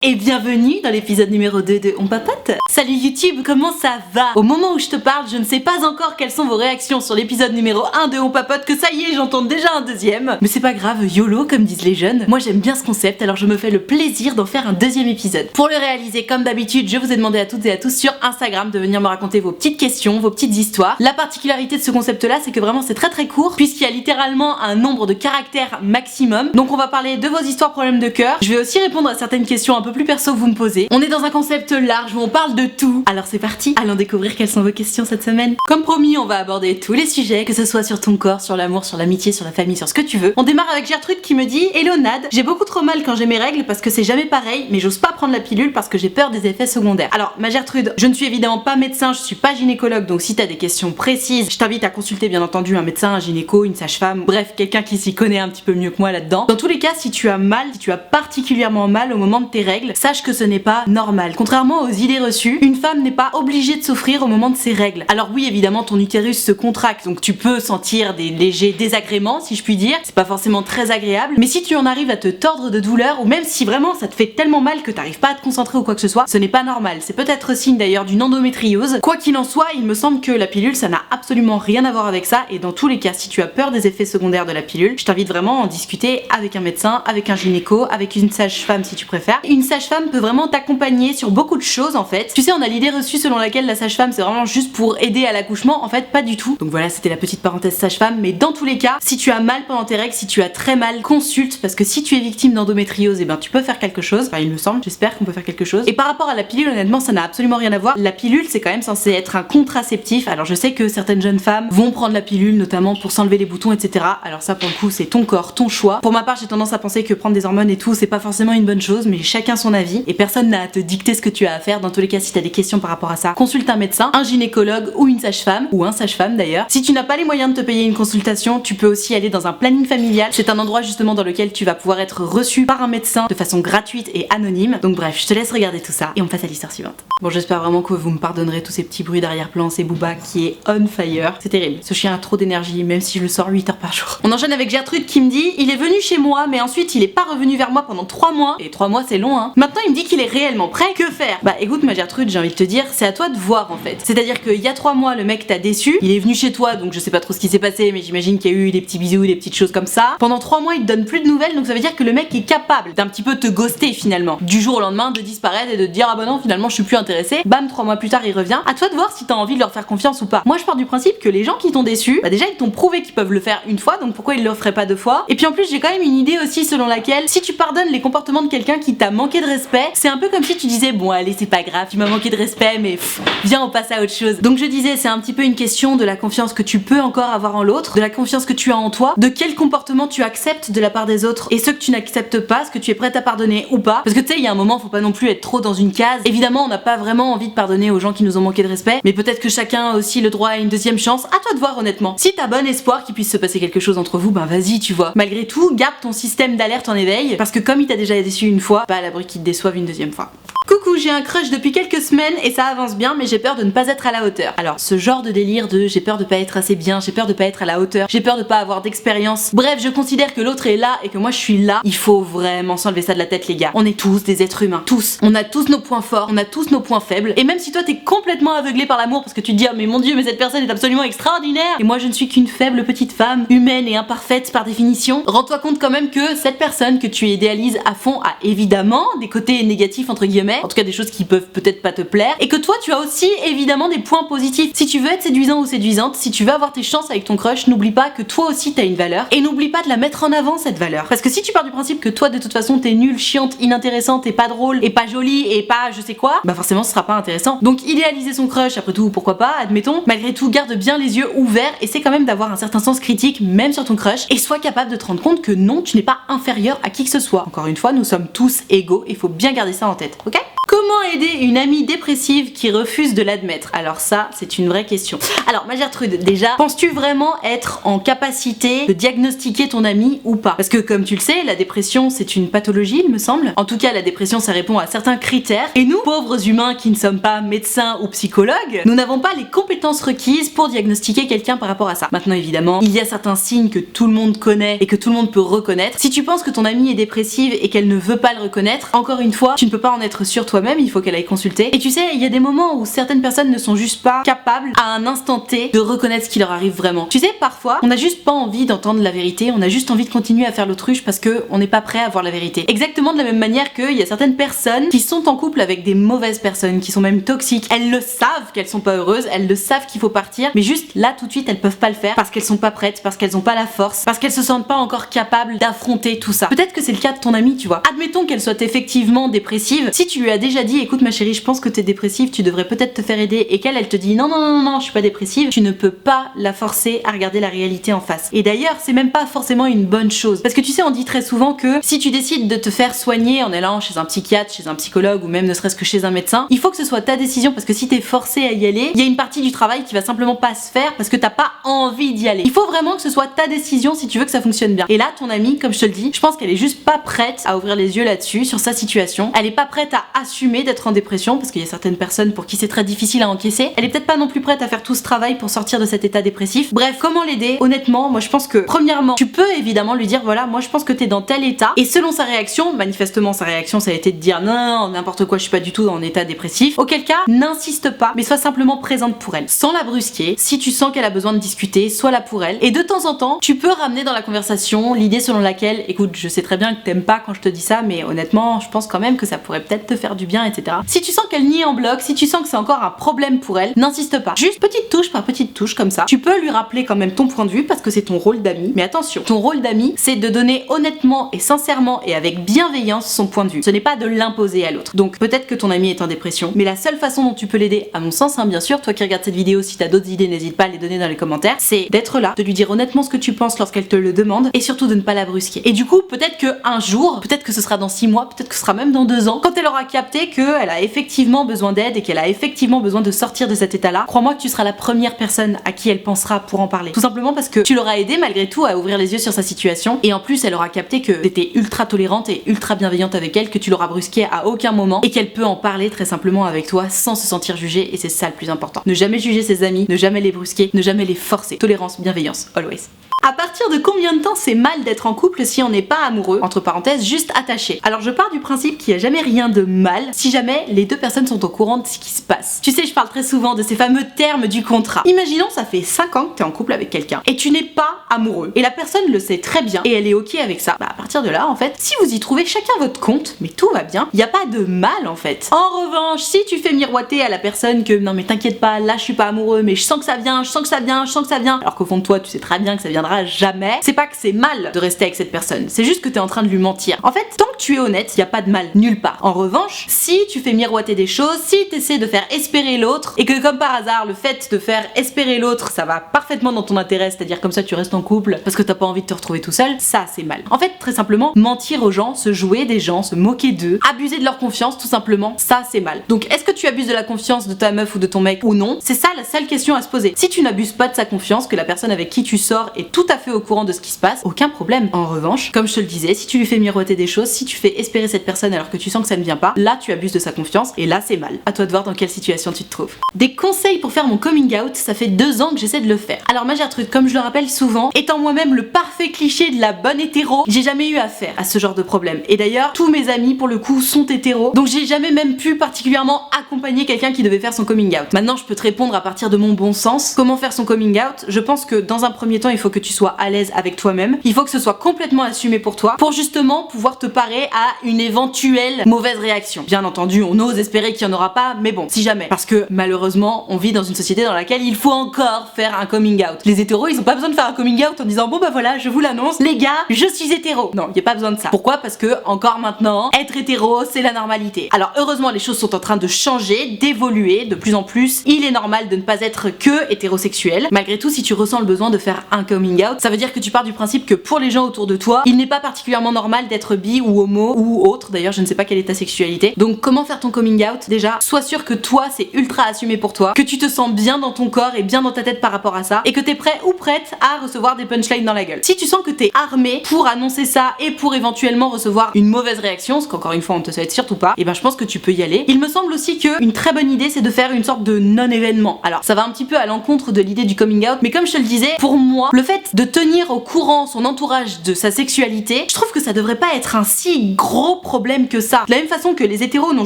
Et bienvenue dans l'épisode numéro 2 de On Papote. Salut YouTube, comment ça va? Au moment où je te parle, je ne sais pas encore quelles sont vos réactions sur l'épisode numéro 1 de On Papote, que ça y est, j'entends déjà un deuxième. Mais c'est pas grave, YOLO comme disent les jeunes. Moi j'aime bien ce concept, alors je me fais le plaisir d'en faire un deuxième épisode. Pour le réaliser, comme d'habitude, je vous ai demandé à toutes et à tous sur Instagram de venir me raconter vos petites questions, vos petites histoires. La particularité de ce concept là, c'est que vraiment c'est très court, puisqu'il y a littéralement un nombre de caractères maximum. Donc on va parler de vos histoires problèmes de cœur. Je vais aussi répondre à certaines questions un peu plus perso que vous me posez. On est dans un concept large où on parle de tout. Alors c'est parti, allons découvrir quelles sont vos questions cette semaine. Comme promis, on va aborder tous les sujets, que ce soit sur ton corps, sur l'amour, sur l'amitié, sur la famille, sur ce que tu veux. On démarre avec Gertrude qui me dit: Hello Nad, j'ai beaucoup trop mal quand j'ai mes règles parce que c'est jamais pareil, mais j'ose pas prendre la pilule parce que j'ai peur des effets secondaires. Alors ma Gertrude, je ne suis évidemment pas médecin, je suis pas gynécologue, donc si t'as des questions précises, je t'invite à consulter bien entendu un médecin, un gynéco, une sage-femme, bref, quelqu'un qui s'y connaît un petit peu mieux que moi là-dedans. Dans tous les cas, si tu as mal, si tu as particulièrement mal au moment de tes règles, sache que ce n'est pas normal. Contrairement aux idées reçues, une femme n'est pas obligée de souffrir au moment de ses règles. Alors oui, évidemment, ton utérus se contracte, donc tu peux sentir des légers désagréments, si je puis dire. C'est pas forcément très agréable, mais si tu en arrives à te tordre de douleur, ou même si vraiment ça te fait tellement mal que t'arrives pas à te concentrer ou quoi que ce soit, ce n'est pas normal. C'est peut-être signe d'ailleurs d'une endométriose. Quoi qu'il en soit, il me semble que la pilule, ça n'a absolument rien à voir avec ça, et dans tous les cas, si tu as peur des effets secondaires de la pilule, je t'invite vraiment à en discuter avec un médecin, avec un gynéco, avec une sage-femme si tu préfères. Une sage-femme peut vraiment t'accompagner sur beaucoup de choses en fait. Tu sais, on a l'idée reçue selon laquelle la sage-femme c'est vraiment juste pour aider à l'accouchement, en fait pas du tout. Donc voilà, c'était la petite parenthèse sage-femme, mais dans tous les cas, si tu as mal pendant tes règles, si tu as très mal, consulte, parce que si tu es victime d'endométriose, et ben tu peux faire quelque chose. Enfin, il me semble, j'espère qu'on peut faire quelque chose. Et par rapport à la pilule, honnêtement, ça n'a absolument rien à voir. La pilule, c'est quand même censé être un contraceptif. Alors je sais que certaines jeunes femmes vont prendre la pilule notamment pour s'enlever les boutons, etc. Alors ça, pour le coup, c'est ton corps, ton choix. Pour ma part, j'ai tendance à penser que prendre des hormones et tout, c'est pas forcément une bonne chose, mais chacun son avis, et personne n'a à te dicter ce que tu as à faire. Dans tous les cas, si t'as des questions par rapport à ça, consulte un médecin, un gynécologue ou une sage-femme, ou un sage-femme d'ailleurs. Si tu n'as pas les moyens de te payer une consultation, tu peux aussi aller dans un planning familial. C'est un endroit justement dans lequel tu vas pouvoir être reçu par un médecin de façon gratuite et anonyme. Donc bref, je te laisse regarder tout ça et on passe à l'histoire suivante. Bon, j'espère vraiment que vous me pardonnerez tous ces petits bruits d'arrière-plan, c'est Booba qui est on fire. C'est terrible, ce chien a trop d'énergie, même si je le sors 8 heures par jour. On enchaîne avec Gertrude qui me dit: il est venu chez moi, mais ensuite il est pas revenu vers moi pendant 3 mois. Et 3 mois c'est long hein. Maintenant il me dit qu'il est réellement prêt, que faire? Bah écoute ma Gertrude, j'ai envie de te dire, c'est à toi de voir en fait. C'est-à-dire qu'il y a 3 mois, le mec t'a déçu, il est venu chez toi, donc je sais pas trop ce qui s'est passé, mais j'imagine qu'il y a eu des petits bisous, des petites choses comme ça. Pendant 3 mois il te donne plus de nouvelles, donc ça veut dire que le mec est capable d'un petit peu te ghoster finalement. Du jour au lendemain, de disparaître et de te dire: ah bah non, finalement je suis plus intéressée. Bam, 3 mois plus tard il revient. À toi de voir si t'as envie de leur faire confiance ou pas. Moi je pars du principe que les gens qui t'ont déçu, bah déjà ils t'ont prouvé qu'ils peuvent le faire une fois, donc pourquoi ils le feraient pas 2 fois? Et puis en plus j'ai quand même une idée aussi selon laquelle si tu pardonnes les comportements de quelqu'un qui t'a manqué de respect, c'est un peu comme si tu disais: bon allez c'est pas grave, tu m'as manqué de respect mais viens on passe à autre chose. Donc je disais, c'est un petit peu une question de la confiance que tu peux encore avoir en l'autre, de la confiance que tu as en toi, de quel comportement tu acceptes de la part des autres et ceux que tu n'acceptes pas, ce que tu es prête à pardonner ou pas. Parce que tu sais, il y a un moment, faut pas non plus être trop dans une case. Évidemment, on n'a pas vraiment envie de pardonner aux gens qui nous ont manqué de respect, mais peut-être que chacun a aussi le droit à une deuxième chance. À toi de voir honnêtement. Si t'as bon espoir qu'il puisse se passer quelque chose entre vous, ben vas-y, tu vois. Malgré tout, garde ton système d'alerte en éveil, parce que comme il t'a déjà déçu une fois, pas à l'abri qu'il te déçoive une deuxième fois. Coucou, j'ai un crush depuis quelques semaines et ça avance bien, mais j'ai peur de ne pas être à la hauteur. Alors, ce genre de délire de j'ai peur de pas être assez bien, j'ai peur de pas être à la hauteur, j'ai peur de pas avoir d'expérience. Bref, je considère que l'autre est là et que moi je suis là. Il faut vraiment s'enlever ça de la tête, les gars. On est tous des êtres humains, tous. On a tous nos points forts, on a tous nos points faibles. Et même si toi t'es complètement aveuglé par l'amour parce que tu te dis: ah mais mon dieu, mais cette personne est absolument extraordinaire, et moi je ne suis qu'une faible petite femme, humaine et imparfaite par définition, rends-toi compte quand même que cette personne que tu idéalises à fond a évidemment des côtés négatifs entre guillemets, en tout cas des choses qui peuvent peut-être pas te plaire, et que toi tu as aussi évidemment des points positifs. Si tu veux être séduisant ou séduisante, si tu veux avoir tes chances avec ton crush, n'oublie pas que toi aussi t'as une valeur, et n'oublie pas de la mettre en avant cette valeur. Parce que si tu pars du principe que toi de toute façon t'es nulle, chiante, inintéressante, et pas drôle, et pas jolie, et pas je sais quoi, bah forcément ce sera pas intéressant. Donc idéaliser son crush, après tout pourquoi pas, admettons, malgré tout garde bien les yeux ouverts, et c'est quand même d'avoir un certain sens critique même sur ton crush, et sois capable de te rendre compte que non, tu n'es pas inférieur à qui que ce soit. Encore une fois, nous sommes tous égaux, et il faut bien garder ça en tête, ok? Comment aider une amie dépressive qui refuse de l'admettre? Alors ça, c'est une vraie question. Alors ma Gertrude, déjà, penses-tu vraiment être en capacité de diagnostiquer ton amie ou pas? Parce que comme tu le sais, la dépression c'est une pathologie, il me semble. En tout cas, la dépression ça répond à certains critères. Et nous, pauvres humains qui ne sommes pas médecins ou psychologues, nous n'avons pas les compétences requises pour diagnostiquer quelqu'un par rapport à ça. Maintenant évidemment, il y a certains signes que tout le monde connaît et que tout le monde peut reconnaître. Si tu penses que ton amie est dépressive et qu'elle ne veut pas le reconnaître, encore une fois, tu ne peux pas en être sûr toi-même, il faut qu'elle aille consulter. Et tu sais, il y a des moments où certaines personnes ne sont juste pas capables à un instant T de reconnaître ce qui leur arrive vraiment. Tu sais, parfois, on n'a juste pas envie d'entendre la vérité, on a juste envie de continuer à faire l'autruche parce que on n'est pas prêt à voir la vérité. Exactement de la même manière qu'il y a certaines personnes qui sont en couple avec des mauvaises personnes, qui sont même toxiques. Elles le savent qu'elles sont pas heureuses, elles le savent qu'il faut partir, mais juste là tout de suite elles peuvent pas le faire parce qu'elles sont pas prêtes, parce qu'elles ont pas la force, parce qu'elles se sentent pas encore capables d'affronter tout ça. Peut-être que c'est le cas de ton amie, tu vois. Admettons qu'elle soit effectivement dépressive. Si tu lui as déjà dit, écoute ma chérie, je pense que t'es dépressive, tu devrais peut-être te faire aider, et qu'elle te dit non non non non, je suis pas dépressive, tu ne peux pas la forcer à regarder la réalité en face. Et d'ailleurs, c'est même pas forcément une bonne chose, parce que tu sais, on dit très souvent que si tu décides de te faire soigner en allant chez un psychiatre, chez un psychologue ou même ne serait-ce que chez un médecin, il faut que ce soit ta décision, parce que si t'es forcé à y aller, il y a une partie du travail qui va simplement pas se faire parce que t'as pas envie d'y aller. Il faut vraiment que ce soit ta décision si tu veux que ça fonctionne bien. Et là, ton amie, comme je te le dis, je pense qu'elle est juste pas prête à ouvrir les yeux là-dessus, sur sa situation. Elle est pas prête à assumer d'être en dépression, parce qu'il y a certaines personnes pour qui c'est très difficile à encaisser. Elle est peut-être pas non plus prête à faire tout ce travail pour sortir de cet état dépressif. Bref, comment l'aider? Honnêtement, moi je pense que premièrement, tu peux évidemment lui dire voilà, moi je pense que t'es dans tel état, et selon sa réaction, manifestement sa réaction ça a été de dire non, non, non, n'importe quoi, je suis pas du tout en état dépressif. Auquel cas, n'insiste pas, mais sois simplement présente pour elle, sans la brusquer. Si tu sens qu'elle a besoin de discuter, sois là pour elle. Et de temps en temps, tu peux ramener dans la conversation l'idée selon laquelle, écoute, je sais très bien que t'aimes pas quand je te dis ça, mais honnêtement, je pense quand même que ça pourrait peut-être te faire du bien, etc. Si tu sens qu'elle nie en bloc, si tu sens que c'est encore un problème pour elle, n'insiste pas. Juste petite touche par petite touche comme ça. Tu peux lui rappeler quand même ton point de vue parce que c'est ton rôle d'ami. Mais attention, ton rôle d'ami, c'est de donner honnêtement et sincèrement et avec bienveillance son point de vue. Ce n'est pas de l'imposer à l'autre. Donc peut-être que ton ami est en dépression, mais la seule façon dont tu peux l'aider, à mon sens, hein, bien sûr, toi qui regardes cette vidéo, si t'as d'autres idées, n'hésite pas à les donner dans les commentaires, c'est d'être là, de lui dire honnêtement ce que tu penses lorsqu'elle te le demande et surtout de ne pas la brusquer. Et du coup, peut-être que un jour, peut-être que ce sera dans 6 mois, peut-être que ce sera même dans 2 ans, quand elle aura capté qu'elle a effectivement besoin d'aide et qu'elle a effectivement besoin de sortir de cet état-là, crois-moi que tu seras la première personne à qui elle pensera pour en parler. Tout simplement parce que tu l'auras aidé malgré tout à ouvrir les yeux sur sa situation, et en plus elle aura capté que t'étais ultra tolérante et ultra bienveillante avec elle, que tu l'auras brusquée à aucun moment et qu'elle peut en parler très simplement avec toi sans se sentir jugée, et c'est ça le plus important. Ne jamais juger ses amis, ne jamais les brusquer, ne jamais les forcer. Tolérance, bienveillance, always. À partir de combien de temps c'est mal d'être en couple si on n'est pas amoureux, entre parenthèses, juste attaché? Alors je pars du principe qu'il n'y a jamais rien de mal si jamais les deux personnes sont au courant de ce qui se passe. Tu sais, je parle très souvent de ces fameux termes du contrat. Imaginons, ça fait 5 ans que t'es en couple avec quelqu'un et tu n'es pas amoureux, et la personne le sait très bien et elle est ok avec ça. Bah à partir de là, en fait, si vous y trouvez chacun votre compte, mais tout va bien, il n'y a pas de mal en fait. En revanche, si tu fais miroiter à la personne que non mais t'inquiète pas, là je suis pas amoureux, mais je sens que ça vient, je sens que ça vient, je sens que ça vient, alors qu'au fond de toi tu sais très bien que ça viendra jamais, c'est pas que c'est mal de rester avec cette personne, c'est juste que t'es en train de lui mentir. En fait, tant que tu es honnête, y a pas de mal nulle part. En revanche, si tu fais miroiter des choses, si t'essaies de faire espérer l'autre, et que comme par hasard, le fait de faire espérer l'autre, ça va parfaitement dans ton intérêt, c'est-à-dire comme ça tu restes en couple parce que t'as pas envie de te retrouver tout seul, ça c'est mal. En fait, très simplement, mentir aux gens, se jouer des gens, se moquer d'eux, abuser de leur confiance, tout simplement, ça c'est mal. Donc est-ce que tu abuses de la confiance de ta meuf ou de ton mec ou non? C'est ça la seule question à se poser. Si tu n'abuses pas de sa confiance, que la personne avec qui tu sors est tout à fait au courant de ce qui se passe, aucun problème. En revanche, comme je te le disais, si tu lui fais miroiter des choses, si tu fais espérer cette personne alors que tu sens que ça ne vient pas, là tu abuses de sa confiance et là c'est mal. À toi de voir dans quelle situation tu te trouves. Des conseils pour faire mon coming out, ça fait 2 ans que j'essaie de le faire. Alors ma Gertrude, comme je le rappelle souvent, étant moi-même le parfait cliché de la bonne hétéro, j'ai jamais eu affaire à ce genre de problème. Et d'ailleurs, tous mes amis pour le coup sont hétéros, donc j'ai jamais même pu particulièrement accompagner quelqu'un qui devait faire son coming out. Maintenant je peux te répondre à partir de mon bon sens. Comment faire son coming out? Je pense que dans un premier temps, il faut que tu sois à l'aise avec toi-même. Il faut que ce soit complètement assumé pour toi, pour justement pouvoir te parer à une éventuelle mauvaise réaction. Bien entendu, on ose espérer qu'il n'y en aura pas, mais bon, si jamais. Parce que malheureusement, on vit dans une société dans laquelle il faut encore faire un coming out. Les hétéros, ils ont pas besoin de faire un coming out en disant bon bah voilà, je vous l'annonce, les gars, je suis hétéro. Non, il n'y a pas besoin de ça. Pourquoi? Parce que encore maintenant, être hétéro, c'est la normalité. Alors heureusement, les choses sont en train de changer, d'évoluer de plus en plus. Il est normal de ne pas être que hétérosexuel. Malgré tout, si tu ressens le besoin de faire un coming coming out, ça veut dire que tu pars du principe que pour les gens autour de toi, il n'est pas particulièrement normal d'être bi ou homo ou autre. D'ailleurs, je ne sais pas quelle est ta sexualité. Donc comment faire ton coming out? Déjà, sois sûr que toi c'est ultra assumé pour toi, que tu te sens bien dans ton corps et bien dans ta tête par rapport à ça, et que t'es prêt ou prête à recevoir des punchlines dans la gueule. Si tu sens que t'es armé pour annoncer ça et pour éventuellement recevoir une mauvaise réaction, ce qu'encore une fois on ne te souhaite surtout pas, et ben je pense que tu peux y aller. Il me semble aussi que une très bonne idée c'est de faire une sorte de non-événement. Alors ça va un petit peu à l'encontre de l'idée du coming out, mais comme je te le disais, pour moi, le fait de tenir au courant son entourage de sa sexualité, je trouve que ça devrait pas être un si gros problème que ça. De la même façon que les hétéros n'ont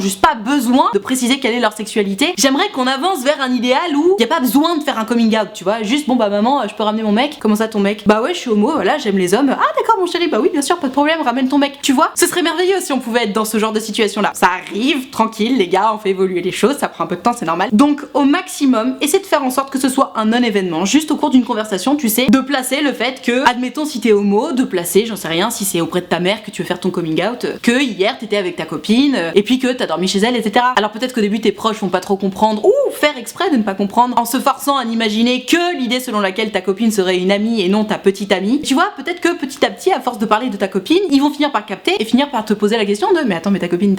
juste pas besoin de préciser quelle est leur sexualité, j'aimerais qu'on avance vers un idéal où y a pas besoin de faire un coming out, tu vois, juste bon bah maman, je peux ramener mon mec. Comment ça ton mec? Bah ouais, je suis homo, voilà, j'aime les hommes. Ah d'accord mon chéri, bah oui bien sûr, pas de problème, ramène ton mec. Tu vois, ce serait merveilleux si on pouvait être dans ce genre de situation là. Ça arrive, tranquille les gars, on fait évoluer les choses, ça prend un peu de temps, c'est normal. Donc au maximum, essaie de faire en sorte que ce soit un non-événement, juste au cours d'une conversation, tu sais, de placer le fait que, admettons si t'es homo, de placer, j'en sais rien, si c'est auprès de ta mère que tu veux faire ton coming out, que hier t'étais avec ta copine, et puis que t'as dormi chez elle, etc. Alors peut-être qu'au début tes proches vont pas trop comprendre, ou faire exprès de ne pas comprendre, en se forçant à n'imaginer que l'idée selon laquelle ta copine serait une amie et non ta petite amie. Tu vois, peut-être que petit à petit, à force de parler de ta copine, ils vont finir par capter et finir par te poser la question de mais attends mais ta copine,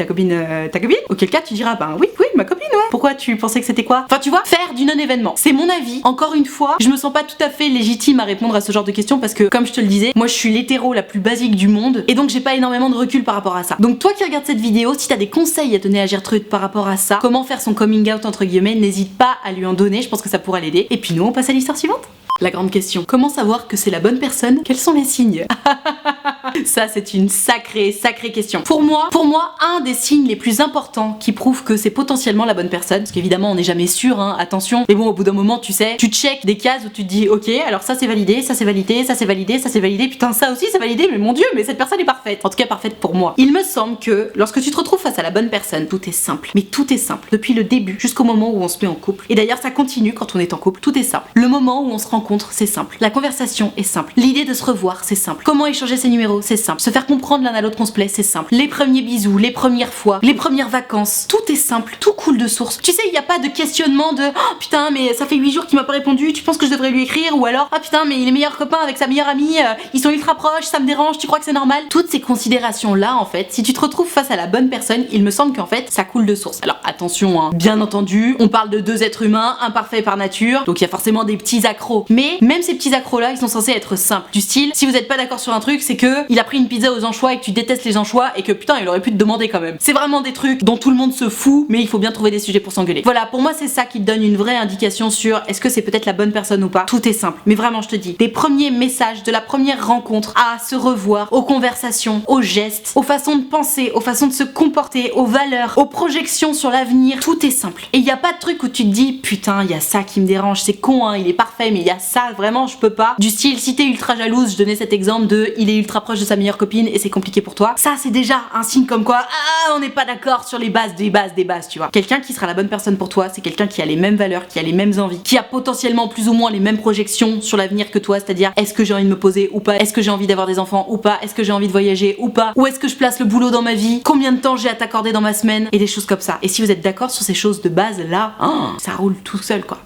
auquel cas tu diras ben oui, ma copine ouais. Pourquoi tu pensais que c'était quoi? Enfin tu vois, faire du non-événement. C'est mon avis. Encore une fois, je me sens pas tout à fait légitime à répondre à ce genre de questions parce que comme je te le disais, moi je suis l'hétéro la plus basique du monde et donc j'ai pas énormément de recul par rapport à ça. Donc toi qui regardes cette vidéo, si t'as des conseils à donner à Gertrude par rapport à ça, comment faire son coming out entre guillemets, n'hésite pas à lui en donner, je pense que ça pourra l'aider. Et puis nous on passe à l'histoire suivante. La grande question, comment savoir que c'est la bonne personne? Quels sont les signes? Ça c'est une sacrée question. Pour moi, un des signes les plus importants qui prouvent que c'est potentiellement la bonne personne, parce qu'évidemment on n'est jamais sûr, hein, attention, mais bon au bout d'un moment tu sais, tu check des cases où tu te dis ok, alors ça c'est validé, ça c'est validé, ça c'est validé, ça c'est validé, putain ça aussi c'est validé, mais mon dieu, mais cette personne est parfaite. En tout cas parfaite pour moi. Il me semble que lorsque tu te retrouves face à la bonne personne, tout est simple. Mais tout est simple, depuis le début jusqu'au moment où on se met en couple. Et d'ailleurs ça continue quand on est en couple, tout est simple. Le moment où on se rencontre, c'est simple. La conversation est simple. L'idée de se revoir, c'est simple. Comment échanger ses numéros, c'est simple. Se faire comprendre l'un à l'autre qu'on se plaît, c'est simple. Les premiers bisous, les premières fois, les premières vacances, tout est simple, tout coule de source. Tu sais, il n'y a pas de questionnement de oh putain, mais ça fait 8 jours qu'il m'a pas répondu, tu penses que je devrais lui écrire? Ou alors, ah putain, mais il est meilleur copain avec sa meilleure amie, ils sont ultra proches, ça me dérange, tu crois que c'est normal? Toutes ces considérations-là, en fait, si tu te retrouves face à la bonne personne, il me semble qu'en fait, ça coule de source. Alors attention, hein, bien entendu, on parle de deux êtres humains, imparfaits par nature, donc il y a forcément des petits accros. Mais même ces petits accros-là, ils sont censés être simples. Du style, si vous n'êtes pas d'accord sur un truc, c'est que il a pris une pizza aux anchois et que tu détestes les anchois et que putain, il aurait pu te demander quand même. C'est vraiment des trucs dont tout le monde se fout, mais il faut bien trouver des sujets pour s'engueuler. Voilà, pour moi, c'est ça qui te donne une vraie indication sur est-ce que c'est peut-être la bonne personne ou pas. Tout est simple. Mais vraiment, je te dis, des premiers messages, de la première rencontre à se revoir, aux conversations, aux gestes, aux façons de penser, aux façons de se comporter, aux valeurs, aux projections sur l'avenir, tout est simple. Et il n'y a pas de truc où tu te dis putain, il y a ça qui me dérange, c'est con, hein, il est parfait, mais il y a ça, vraiment, je peux pas. Du style, si t'es ultra jalouse, je donnais cet exemple de il est ultra proche de sa meilleure copine et c'est compliqué pour toi. Ça, c'est déjà un signe comme quoi, ah, on n'est pas d'accord sur les bases des bases, tu vois. Quelqu'un qui sera la bonne personne pour toi, c'est quelqu'un qui a les mêmes valeurs, qui a les mêmes envies, qui a potentiellement plus ou moins les mêmes projections sur l'avenir que toi, c'est-à-dire est-ce que j'ai envie de me poser ou pas, est-ce que j'ai envie d'avoir des enfants ou pas, est-ce que j'ai envie de voyager ou pas, où est-ce que je place le boulot dans ma vie, combien de temps j'ai à t'accorder dans ma semaine et des choses comme ça. Et si vous êtes d'accord sur ces choses de base là, ça roule tout seul quoi.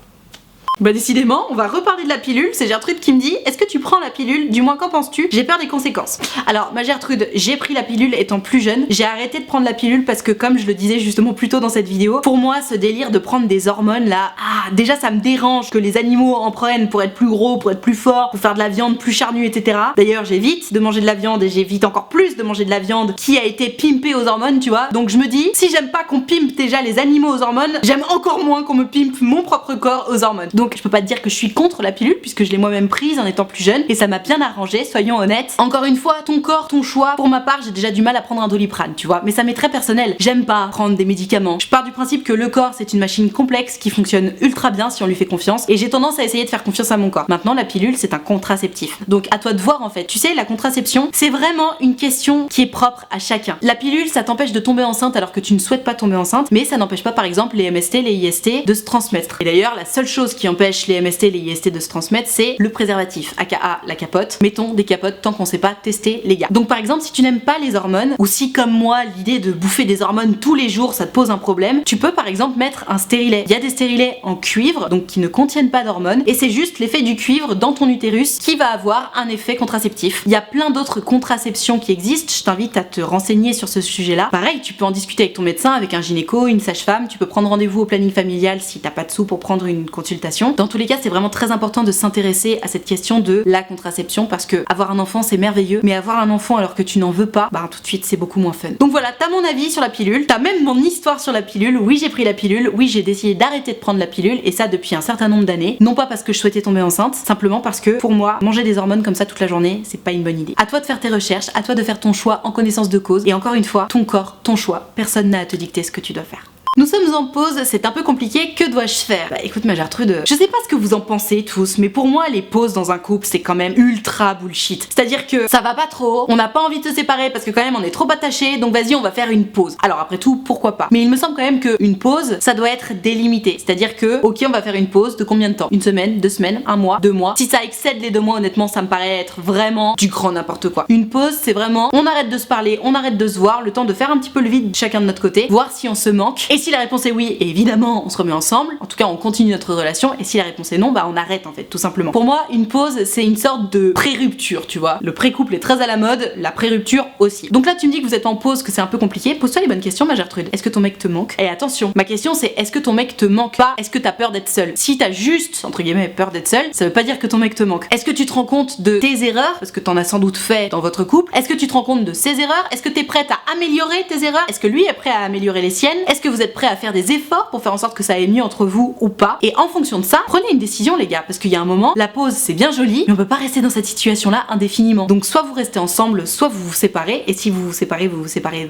Bah décidément, on va reparler de la pilule. C'est Gertrude qui me dit est-ce que tu prends la pilule? Du moins qu'en penses-tu? J'ai peur des conséquences. Alors ma Gertrude, j'ai pris la pilule étant plus jeune. J'ai arrêté de prendre la pilule parce que comme je le disais justement plus tôt dans cette vidéo, pour moi ce délire de prendre des hormones là, déjà ça me dérange que les animaux en prennent pour être plus gros, pour être plus forts, pour faire de la viande plus charnue, etc. D'ailleurs j'évite de manger de la viande et j'évite encore plus de manger de la viande qui a été pimpée aux hormones, tu vois. Donc je me dis, si j'aime pas qu'on pimpe déjà les animaux aux hormones, j'aime encore moins qu'on me pimpe mon propre corps aux hormones. Donc je peux pas te dire que je suis contre la pilule puisque je l'ai moi-même prise en étant plus jeune et ça m'a bien arrangé, soyons honnêtes. Encore une fois, ton corps, ton choix. Pour ma part, j'ai déjà du mal à prendre un Doliprane, tu vois, mais ça m'est très personnel. J'aime pas prendre des médicaments. Je pars du principe que le corps c'est une machine complexe qui fonctionne ultra bien si on lui fait confiance et j'ai tendance à essayer de faire confiance à mon corps. Maintenant, la pilule c'est un contraceptif. Donc à toi de voir en fait. Tu sais, la contraception, c'est vraiment une question qui est propre à chacun. La pilule, ça t'empêche de tomber enceinte alors que tu ne souhaites pas tomber enceinte, mais ça n'empêche pas par exemple les MST, les IST de se transmettre. Et d'ailleurs, la seule chose qui empêche empêche les MST, les IST de se transmettre, c'est le préservatif, aka la capote. Mettons des capotes tant qu'on sait pas tester les gars. Donc par exemple, si tu n'aimes pas les hormones, ou si comme moi, l'idée de bouffer des hormones tous les jours, ça te pose un problème, tu peux par exemple mettre un stérilet. Il y a des stérilets en cuivre, donc qui ne contiennent pas d'hormones, et c'est juste l'effet du cuivre dans ton utérus qui va avoir un effet contraceptif. Il y a plein d'autres contraceptions qui existent, je t'invite à te renseigner sur ce sujet-là. Pareil, tu peux en discuter avec ton médecin, avec un gynéco, une sage-femme, tu peux prendre rendez-vous au planning familial si t'as pas de sous pour prendre une consultation. Dans tous les cas, c'est vraiment très important de s'intéresser à cette question de la contraception parce que avoir un enfant c'est merveilleux, mais avoir un enfant alors que tu n'en veux pas, bah tout de suite c'est beaucoup moins fun. Donc voilà, t'as mon avis sur la pilule, t'as même mon histoire sur la pilule. Oui, j'ai pris la pilule, oui, j'ai décidé d'arrêter de prendre la pilule et ça depuis un certain nombre d'années. Non pas parce que je souhaitais tomber enceinte, simplement parce que pour moi, manger des hormones comme ça toute la journée, c'est pas une bonne idée. À toi de faire tes recherches, à toi de faire ton choix en connaissance de cause et encore une fois, ton corps, ton choix, personne n'a à te dicter ce que tu dois faire. Nous sommes en pause, c'est un peu compliqué, que dois-je faire? Bah écoute ma Gertrude, je sais pas ce que vous en pensez tous, mais pour moi les pauses dans un couple c'est quand même ultra bullshit. C'est-à-dire que ça va pas trop, on n'a pas envie de se séparer parce que quand même on est trop attachés, donc vas-y on va faire une pause. Alors après tout, pourquoi pas? Mais il me semble quand même qu'une pause, ça doit être délimité. C'est-à-dire que, ok on va faire une pause de combien de temps? Une semaine, 2 semaines, 1 mois, 2 mois. Si ça excède les 2 mois, honnêtement ça me paraît être vraiment du grand n'importe quoi. Une pause c'est vraiment, on arrête de se parler, on arrête de se voir, le temps de faire un petit peu le vide chacun de notre côté, voir si on se manque. Et si la réponse est oui, évidemment on se remet ensemble, en tout cas on continue notre relation, et si la réponse est non, bah on arrête en fait tout simplement. Pour moi une pause c'est une sorte de pré-rupture, tu vois. Le pré-couple est très à la mode, la pré-rupture aussi. Donc là tu me dis que vous êtes en pause, que c'est un peu compliqué, pose-toi les bonnes questions ma Gertrude. Est-ce que ton mec te manque? Et attention, ma question c'est est-ce que ton mec te manque pas? Est-ce que t'as peur d'être seule? Si t'as juste, entre guillemets, peur d'être seule, ça veut pas dire que ton mec te manque. Est-ce que tu te rends compte de tes erreurs? Parce que t'en as sans doute fait dans votre couple. Est-ce que tu te rends compte de ses erreurs? Est-ce que t'es prête à améliorer tes erreurs? Est-ce que lui est prêt à améliorer les siennes? Est-ce que vous êtes prêt à faire des efforts pour faire en sorte que ça aille mieux entre vous ou pas? Et en fonction de ça, prenez une décision les gars, parce qu'il y a un moment, la pause c'est bien joli, mais on peut pas rester dans cette situation là indéfiniment. Donc soit vous restez ensemble, soit vous vous séparez, et si vous vous séparez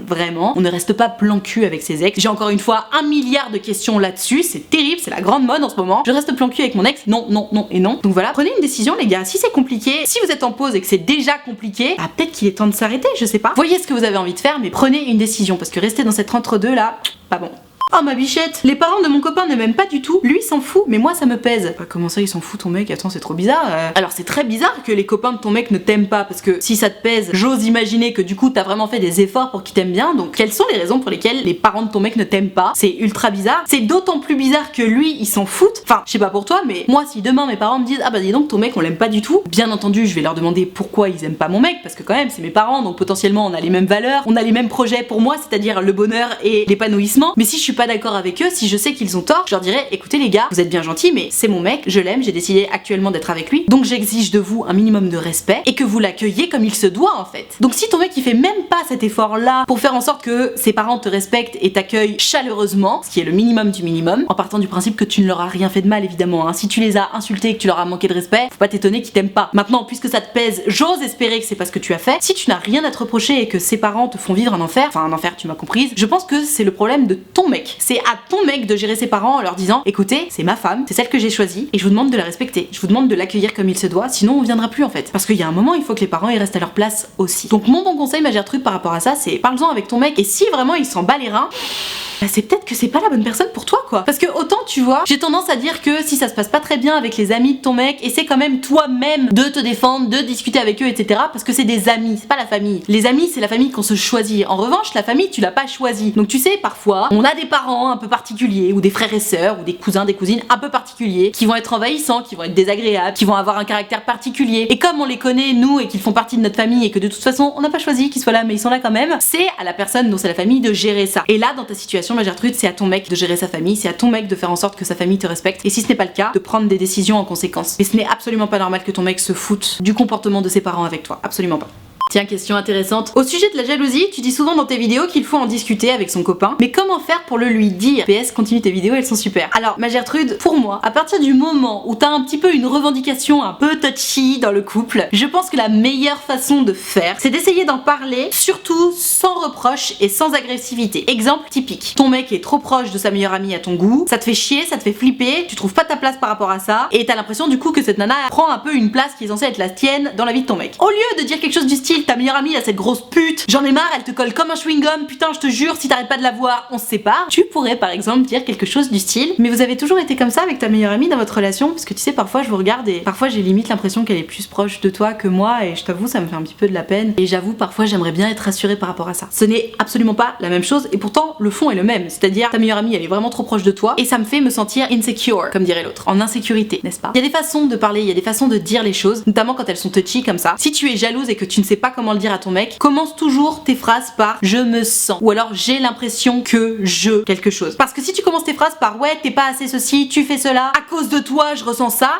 vraiment. On ne reste pas plan cul avec ses ex. J'ai encore une fois 1 milliard de questions là-dessus, c'est terrible, c'est la grande mode en ce moment. Je reste plan cul avec mon ex, non, non, non et non. Donc voilà, prenez une décision les gars. Si c'est compliqué, si vous êtes en pause et que c'est déjà compliqué, bah peut-être qu'il est temps de s'arrêter, je sais pas. Voyez ce que vous avez envie de faire, mais prenez une décision, parce que rester dans cette entre-deux là, pas bon. Oh ma bichette, les parents de mon copain ne m'aiment pas du tout, lui il s'en fout, mais moi ça me pèse. Bah, comment ça il s'en fout ton mec? Attends c'est trop bizarre. Alors c'est très bizarre que les copains de ton mec ne t'aiment pas, parce que si ça te pèse, j'ose imaginer que du coup t'as vraiment fait des efforts pour qu'il t'aime bien, donc quelles sont les raisons pour lesquelles les parents de ton mec ne t'aiment pas? C'est ultra bizarre, c'est d'autant plus bizarre que lui il s'en fout. Enfin je sais pas pour toi, mais moi si demain mes parents me disent ah bah dis donc ton mec on l'aime pas du tout, bien entendu je vais leur demander pourquoi ils aiment pas mon mec, parce que quand même c'est mes parents, donc potentiellement on a les mêmes valeurs, on a les mêmes projets pour moi, c'est-à-dire le bonheur et l'épanouissement. Mais si je suis pas d'accord avec eux, si je sais qu'ils ont tort, je leur dirais écoutez les gars, vous êtes bien gentils mais c'est mon mec, je l'aime, j'ai décidé actuellement d'être avec lui, donc j'exige de vous un minimum de respect et que vous l'accueilliez comme il se doit en fait. Donc si ton mec il fait même pas cet effort là pour faire en sorte que ses parents te respectent et t'accueillent chaleureusement, ce qui est le minimum du minimum, en partant du principe que tu ne leur as rien fait de mal évidemment, hein. Si tu les as insultés et que tu leur as manqué de respect, faut pas t'étonner qu'ils t'aiment pas. Maintenant puisque ça te pèse, j'ose espérer que c'est pas ce que tu as fait. Si tu n'as rien à te reprocher et que ses parents te font vivre un enfer, enfin un enfer tu m'as comprise, je pense que c'est le problème de ton mec. C'est à ton mec de gérer ses parents en leur disant écoutez c'est ma femme, c'est celle que j'ai choisie et je vous demande de la respecter, je vous demande de l'accueillir comme il se doit, sinon on viendra plus en fait. Parce qu'il y a un moment il faut que les parents ils restent à leur place aussi. Donc mon bon conseil ma Gertrude par rapport à ça c'est parle-en avec ton mec et si vraiment il s'en bat les reins, bah c'est peut-être que c'est pas la bonne personne pour toi quoi. Parce que autant tu vois, j'ai tendance à dire que si ça se passe pas très bien avec les amis de ton mec, essaie quand même toi-même de te défendre, de discuter avec eux etc. Parce que c'est des amis, c'est pas la famille. Les amis c'est la famille qu'on se choisit. En revanche la famille tu l'as pas choisie. Donc tu sais parfois on a des parents un peu particuliers ou des frères et sœurs ou des cousins, des cousines un peu particuliers qui vont être envahissants, qui vont être désagréables, qui vont avoir un caractère particulier. Et comme on les connaît nous et qu'ils font partie de notre famille et que de toute façon on n'a pas choisi qu'ils soient là mais ils sont là quand même, c'est à la personne dont c'est la famille de gérer ça. Et là dans ta situation ma Gertrude c'est à ton mec de gérer sa famille, c'est à ton mec de faire en sorte que sa famille te respecte et si ce n'est pas le cas de prendre des décisions en conséquence. Mais ce n'est absolument pas normal que ton mec se foute du comportement de ses parents avec toi, absolument pas. Tiens, question intéressante. Au sujet de la jalousie, tu dis souvent dans tes vidéos qu'il faut en discuter avec son copain, mais comment faire pour le lui dire? PS, continue tes vidéos, elles sont super. Alors, ma Gertrude, pour moi, à partir du moment où t'as un petit peu une revendication un peu touchy dans le couple, je pense que la meilleure façon de faire, c'est d'essayer d'en parler, surtout sans reproche et sans agressivité. Exemple typique. Ton mec est trop proche de sa meilleure amie à ton goût, ça te fait chier, ça te fait flipper, tu trouves pas ta place par rapport à ça, et t'as l'impression du coup que cette nana prend un peu une place qui est censée être la tienne dans la vie de ton mec. Au lieu de dire quelque chose du style style, ta meilleure amie là, cette grosse pute, j'en ai marre, elle te colle comme un chewing-gum, putain je te jure, si t'arrêtes pas de la voir, on se sépare. Tu pourrais par exemple dire quelque chose du style, mais vous avez toujours été comme ça avec ta meilleure amie dans votre relation, parce que tu sais, parfois je vous regarde et parfois j'ai limite l'impression qu'elle est plus proche de toi que moi, et je t'avoue ça me fait un petit peu de la peine, et j'avoue parfois j'aimerais bien être rassurée par rapport à ça. Ce n'est absolument pas la même chose, et pourtant le fond est le même, c'est-à-dire ta meilleure amie elle est vraiment trop proche de toi, et ça me fait me sentir insecure, comme dirait l'autre, en insécurité, n'est-ce pas? Il y a des façons de parler, il y a des façons de dire les choses, notamment quand elles sont touchy comme ça. Si tu es jalouse et que tu ne sais pas comment le dire à ton mec, commence toujours tes phrases par je me sens, ou alors j'ai l'impression que je quelque chose. Parce que si tu commences tes phrases par ouais t'es pas assez ceci, tu fais cela, à cause de toi je ressens ça,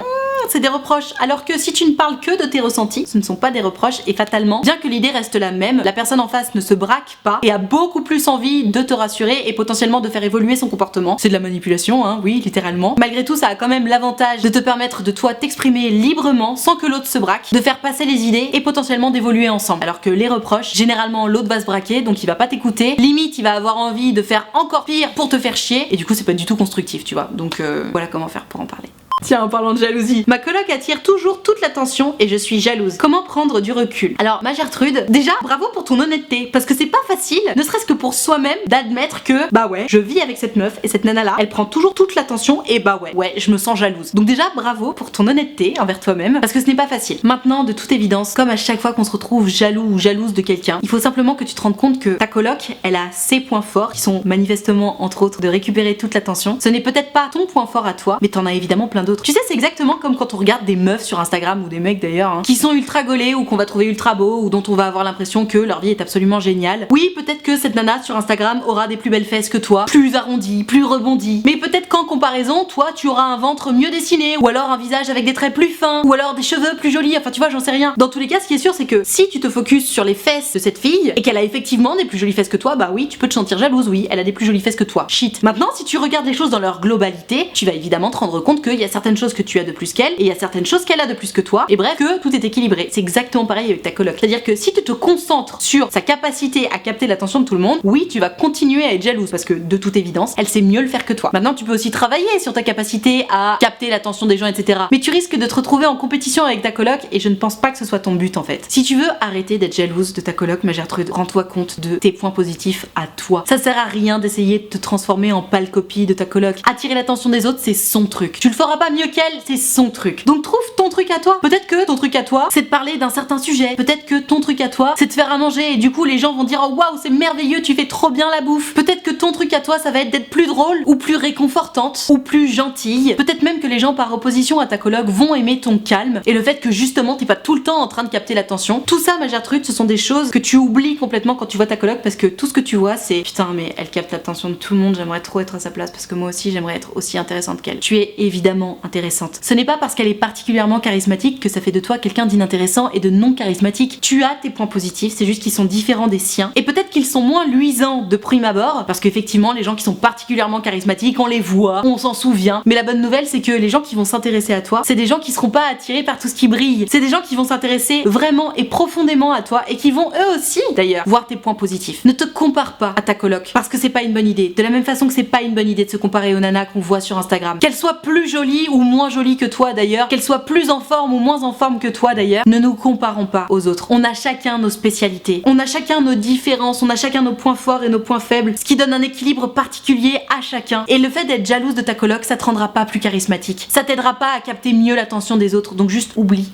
c'est des reproches. Alors que si tu ne parles que de tes ressentis, ce ne sont pas des reproches, et fatalement, bien que l'idée reste la même, la personne en face ne se braque pas et a beaucoup plus envie de te rassurer et potentiellement de faire évoluer son comportement. C'est de la manipulation, hein, oui, littéralement. Malgré tout, ça a quand même l'avantage de te permettre de toi t'exprimer librement sans que l'autre se braque, de faire passer les idées et potentiellement d'évoluer ensemble. Alors que les reproches, généralement l'autre va se braquer, donc il va pas t'écouter, limite il va avoir envie de faire encore pire pour te faire chier, et du coup c'est pas du tout constructif, tu vois. Donc voilà comment faire pour en parler. Tiens, en parlant de jalousie, ma coloc attire toujours toute l'attention et je suis jalouse. Comment prendre du recul? Alors, ma Gertrude, déjà, bravo pour ton honnêteté, parce que c'est pas facile, ne serait-ce que pour soi-même, d'admettre que, bah ouais, je vis avec cette meuf et cette nana-là, elle prend toujours toute l'attention et bah ouais, je me sens jalouse. Donc déjà, bravo pour ton honnêteté envers toi-même, parce que ce n'est pas facile. Maintenant, de toute évidence, comme à chaque fois qu'on se retrouve jaloux ou jalouse de quelqu'un, il faut simplement que tu te rendes compte que ta coloc, elle a ses points forts, qui sont manifestement, entre autres, de récupérer toute l'attention. Ce n'est peut-être pas ton point fort à toi, mais t'en as évidemment plein d'autres. Tu sais, c'est exactement comme quand on regarde des meufs sur Instagram, ou des mecs d'ailleurs, hein, qui sont ultra gaulés ou qu'on va trouver ultra beaux, ou dont on va avoir l'impression que leur vie est absolument géniale. Oui, peut-être que cette nana sur Instagram aura des plus belles fesses que toi, plus arrondies, plus rebondies, mais peut-être qu'en comparaison, toi tu auras un ventre mieux dessiné, ou alors un visage avec des traits plus fins, ou alors des cheveux plus jolis, enfin tu vois, j'en sais rien. Dans tous les cas, ce qui est sûr, c'est que si tu te focuses sur les fesses de cette fille, et qu'elle a effectivement des plus jolies fesses que toi, bah oui, tu peux te sentir jalouse, oui, elle a des plus jolies fesses que toi. Shit. Maintenant, si tu regardes les choses dans leur globalité, tu vas évidemment te rendre compte qu'il y a certaines choses que tu as de plus qu'elle, et il y a certaines choses qu'elle a de plus que toi, et bref, que tout est équilibré. C'est exactement pareil avec ta coloc. C'est-à-dire que si tu te concentres sur sa capacité à capter l'attention de tout le monde, oui, tu vas continuer à être jalouse, parce que de toute évidence, elle sait mieux le faire que toi. Maintenant, tu peux aussi travailler sur ta capacité à capter l'attention des gens, etc. Mais tu risques de te retrouver en compétition avec ta coloc, et je ne pense pas que ce soit ton but en fait. Si tu veux arrêter d'être jalouse de ta coloc, ma Gertrude, rends-toi compte de tes points positifs à toi. Ça sert à rien d'essayer de te transformer en pâle copie de ta coloc. Attirer l'attention des autres, c'est son truc. Tu le feras pas mieux qu'elle, c'est son truc. Donc trouve ton truc à toi. Peut-être que ton truc à toi, c'est de parler d'un certain sujet. Peut-être que ton truc à toi, c'est de faire à manger, et du coup les gens vont dire oh waouh, c'est merveilleux, tu fais trop bien la bouffe. Peut-être que ton truc à toi, ça va être d'être plus drôle, ou plus réconfortante, ou plus gentille. Peut-être même que les gens par opposition à ta coloc vont aimer ton calme, et le fait que justement t'es pas tout le temps en train de capter l'attention. Tout ça, ma Gertrude, ce sont des choses que tu oublies complètement quand tu vois ta coloc, parce que tout ce que tu vois, c'est putain, mais elle capte l'attention de tout le monde, j'aimerais trop être à sa place, parce que moi aussi j'aimerais être aussi intéressante qu'elle. Tu es évidemment intéressante. Ce n'est pas parce qu'elle est particulièrement charismatique que ça fait de toi quelqu'un d'inintéressant et de non charismatique. Tu as tes points positifs, c'est juste qu'ils sont différents des siens, et peut-être qu'ils sont moins luisants de prime abord, parce qu'effectivement les gens qui sont particulièrement charismatiques, on les voit, on s'en souvient, mais la bonne nouvelle c'est que les gens qui vont s'intéresser à toi, c'est des gens qui seront pas attirés par tout ce qui brille, c'est des gens qui vont s'intéresser vraiment et profondément à toi, et qui vont eux aussi d'ailleurs voir tes points positifs. Ne te compare pas à ta coloc, parce que c'est pas une bonne idée, de la même façon que c'est pas une bonne idée de se comparer aux nanas qu'on voit sur Instagram, qu'elles soient plus jolies ou moins jolies que toi d'ailleurs, qu'elles soient plus en forme ou moins en forme que toi d'ailleurs. Ne nous comparons pas aux autres. On a chacun nos spécialités, on a chacun nos différences, on a chacun nos points forts et nos points faibles, ce qui donne un équilibre particulier à chacun. Et le fait d'être jalouse de ta coloc, ça te rendra pas plus charismatique, ça t'aidera pas à capter mieux l'attention des autres, donc juste oublie.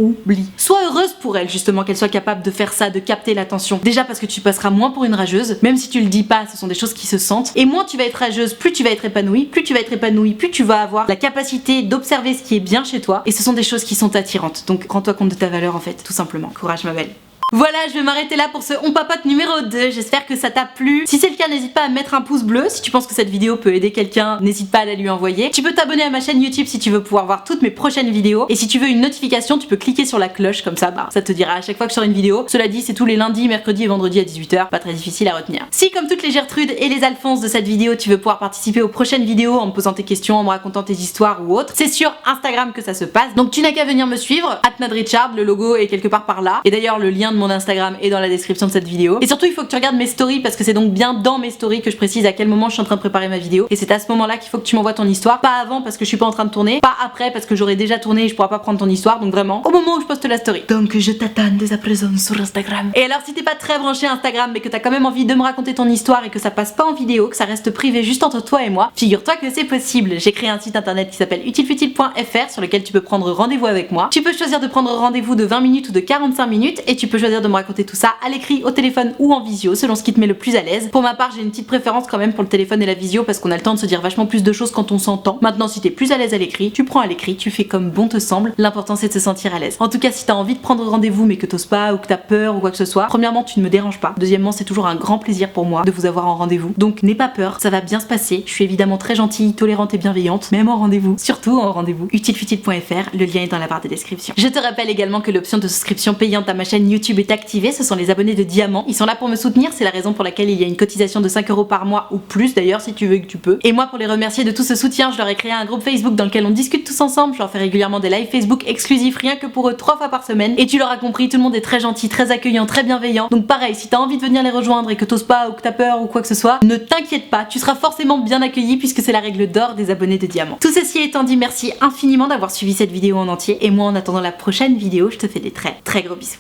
Sois heureuse pour elle justement qu'elle soit capable de faire ça, de capter l'attention. Déjà parce que tu passeras moins pour une rageuse, même si tu le dis pas, ce sont des choses qui se sentent. Et moins tu vas être rageuse, plus tu vas être épanouie, plus tu vas être épanouie, plus tu vas avoir la capacité d'observer ce qui est bien chez toi, et ce sont des choses qui sont attirantes. Donc rends-toi compte de ta valeur en fait, tout simplement. Courage ma belle. Voilà, je vais m'arrêter là pour ce On Papote numéro 2, j'espère que ça t'a plu. Si c'est le cas, n'hésite pas à mettre un pouce bleu. Si tu penses que cette vidéo peut aider quelqu'un, n'hésite pas à la lui envoyer. Tu peux t'abonner à ma chaîne YouTube si tu veux pouvoir voir toutes mes prochaines vidéos. Et si tu veux une notification, tu peux cliquer sur la cloche, comme ça, ça te dira à chaque fois que je sors une vidéo. Cela dit, c'est tous les lundis, mercredis et vendredis à 18h, pas très difficile à retenir. Si comme toutes les Gertrudes et les Alphonse de cette vidéo, tu veux pouvoir participer aux prochaines vidéos en me posant tes questions, en me racontant tes histoires ou autres, c'est sur Instagram que ça se passe. Donc tu n'as qu'à venir me suivre, @nadrichard, le logo est quelque part par là. Et d'ailleurs, le lien lien de mon Instagram est dans la description de cette vidéo. Et surtout il faut que tu regardes mes stories parce que c'est donc bien dans mes stories que je précise à quel moment je suis en train de préparer ma vidéo. Et c'est à ce moment-là qu'il faut que tu m'envoies ton histoire. Pas avant parce que je suis pas en train de tourner, pas après parce que j'aurai déjà tourné et je pourrai pas prendre ton histoire. Donc vraiment au moment où je poste la story. Donc je t'attends dès à présent sur Instagram. Et alors si t'es pas très branché Instagram mais que t'as quand même envie de me raconter ton histoire et que ça passe pas en vidéo, que ça reste privé juste entre toi et moi, figure-toi que c'est possible. J'ai créé un site internet qui s'appelle utilefutile.fr sur lequel tu peux prendre rendez-vous avec moi. Tu peux choisir de prendre rendez-vous de 20 minutes ou de 45 minutes et tu peux choisir de me raconter tout ça à l'écrit, au téléphone ou en visio selon ce qui te met le plus à l'aise. Pour ma part j'ai une petite préférence quand même pour le téléphone et la visio parce qu'on a le temps de se dire vachement plus de choses quand on s'entend. Maintenant si t'es plus à l'aise à l'écrit, tu prends à l'écrit, tu fais comme bon te semble. L'important c'est de se sentir à l'aise. En tout cas si t'as envie de prendre rendez-vous mais que t'oses pas ou que t'as peur ou quoi que ce soit, premièrement tu ne me déranges pas. Deuxièmement c'est toujours un grand plaisir pour moi de vous avoir en rendez-vous. Donc n'aie pas peur, ça va bien se passer. Je suis évidemment très gentille, tolérante et bienveillante, même en rendez-vous. Surtout en rendez-vous. Utilefutile.fr, le lien est dans la barre de description. Je te rappelle également que l'option de souscription payante à ma chaîne YouTube est activée. Ce sont les abonnés de diamant. Ils sont là pour me soutenir, c'est la raison pour laquelle il y a une cotisation de 5 € par mois ou plus d'ailleurs si tu veux que tu peux. Et moi pour les remercier de tout ce soutien, je leur ai créé un groupe Facebook dans lequel on discute tous ensemble. Je leur fais régulièrement des lives Facebook exclusifs rien que pour eux 3 fois par semaine. Et tu l'auras compris, tout le monde est très gentil, très accueillant, très bienveillant. Donc pareil, si t'as envie de venir les rejoindre et que t'oses pas ou que t'as peur ou quoi que ce soit, ne t'inquiète pas, tu seras forcément bien accueilli puisque c'est la règle d'or des abonnés de diamant. Tout ceci étant dit, merci infiniment d'avoir suivi cette vidéo en entier et moi en attendant la prochaine vidéo, je te fais des très gros bisous.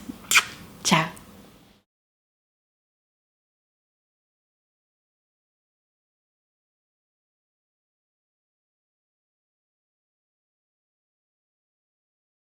Ciao.